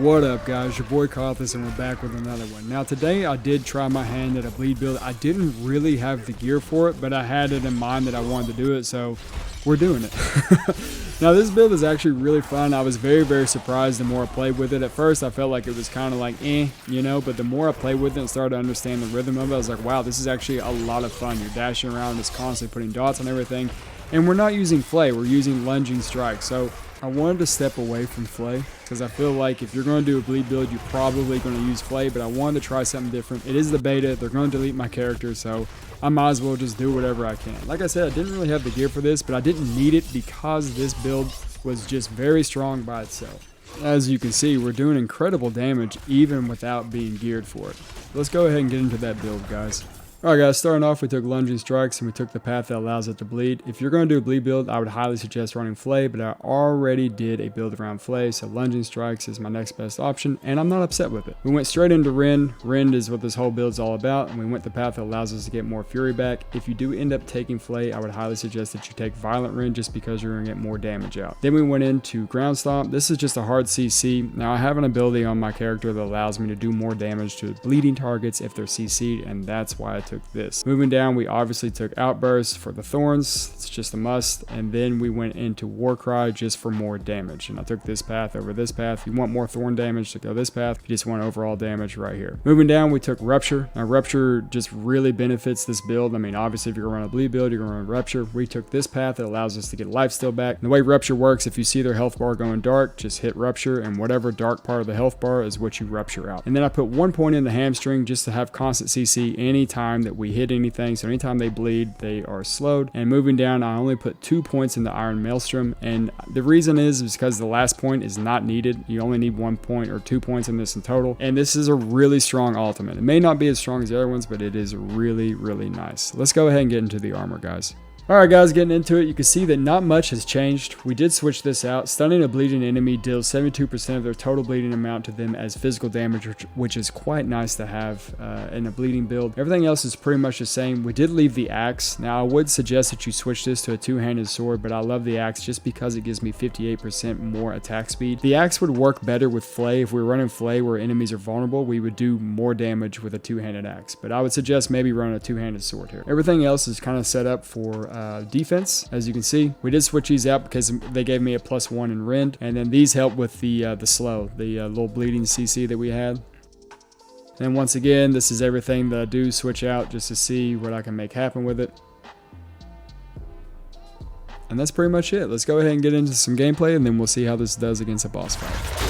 What up, guys? Your boy Carthus, and we're back with another one. Now today I did try my hand at a bleed build. I didn't really have the gear for it, but I had it in mind that I wanted to do it, so we're doing it. Now this build is actually really fun. I was very surprised the more I played with it. At first I felt like it was kind of like you know, but the more I played with it and started to understand the rhythm of it, I was like, wow, this is actually a lot of fun. You're dashing around, just constantly putting dots on everything. And we're not using flay, we're using lunging strikes. So I wanted to step away from flay because I feel like if you're going to do a bleed build, you're probably going to use flay, but I wanted to try something different. It is the beta, they're going to delete my character, so I might as well just do whatever I can. Like I said, I didn't really have the gear for this, but I didn't need it because this build was just very strong by itself. As you can see, we're doing incredible damage even without being geared for it. Let's go ahead and get into that build, guys. Alright guys, starting off we took lunging strikes and we took the path that allows it to bleed. If you're going to do a bleed build, I would highly suggest running flay, but I already did a build around flay, so lunging strikes is my next best option, and I'm not upset with it. We went straight into rend. Rend is what this whole build is all about, and we went the path that allows us to get more fury back. If you do end up taking flay, I would highly suggest that you take violent rend just because you're going to get more damage out. Then we went into ground stomp. This is just a hard CC. Now I have an ability on my character that allows me to do more damage to bleeding targets if they're CC'd, and that's why I took this. Moving down, we obviously took outbursts for the thorns. It's just a must. And then we went into war cry just for more damage. And I took this path over this path. If you want more thorn damage, to go this path. If you just want overall damage, right here. Moving down, we took rupture. Now rupture just really benefits this build. I mean, obviously if you're gonna run a bleed build, you're gonna run rupture. We took this path that allows us to get lifesteal back. And the way rupture works, if you see their health bar going dark, just hit rupture, and whatever dark part of the health bar is what you rupture out. And then I put 1 point in the hamstring just to have constant CC anytime that we hit anything. So anytime they bleed, they are slowed. And moving down, I only put 2 points in the iron maelstrom, and the reason is because the last point is not needed. You only need 1 point or 2 points in this in total, and this is a really strong ultimate. It may not be as strong as the other ones, but it is really nice. Let's go ahead and get into the armor, guys. Alright guys, getting into it, you can see that not much has changed. We did switch this out. Stunning a bleeding enemy deals 72% of their total bleeding amount to them as physical damage, which is quite nice to have in a bleeding build. Everything else is pretty much the same. We did leave the axe. Now I would suggest that you switch this to a two-handed sword, but I love the axe just because it gives me 58% more attack speed. The axe would work better with flay. If we were running flay where enemies are vulnerable, we would do more damage with a two-handed axe, but I would suggest maybe running a two-handed sword here. Everything else is kind of set up for defense. As you can see, we did switch these out because they gave me a +1 in rend, and then these help with the slow, the little bleeding CC that we had. And once again, this is everything that I do switch out just to see what I can make happen with it. And that's pretty much it. Let's go ahead and get into some gameplay, and then we'll see how this does against a boss fight.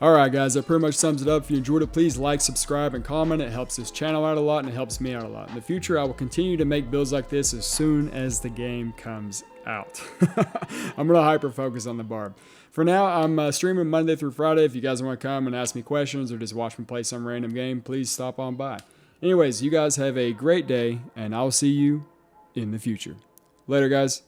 Alright guys, that pretty much sums it up. If you enjoyed it, please like, subscribe, and comment. It helps this channel out a lot, and it helps me out a lot. In the future, I will continue to make builds like this as soon as the game comes out. I'm going to hyper-focus on the Barb. For now, I'm streaming Monday through Friday. If you guys want to come and ask me questions or just watch me play some random game, please stop on by. Anyways, you guys have a great day, and I'll see you in the future. Later, guys.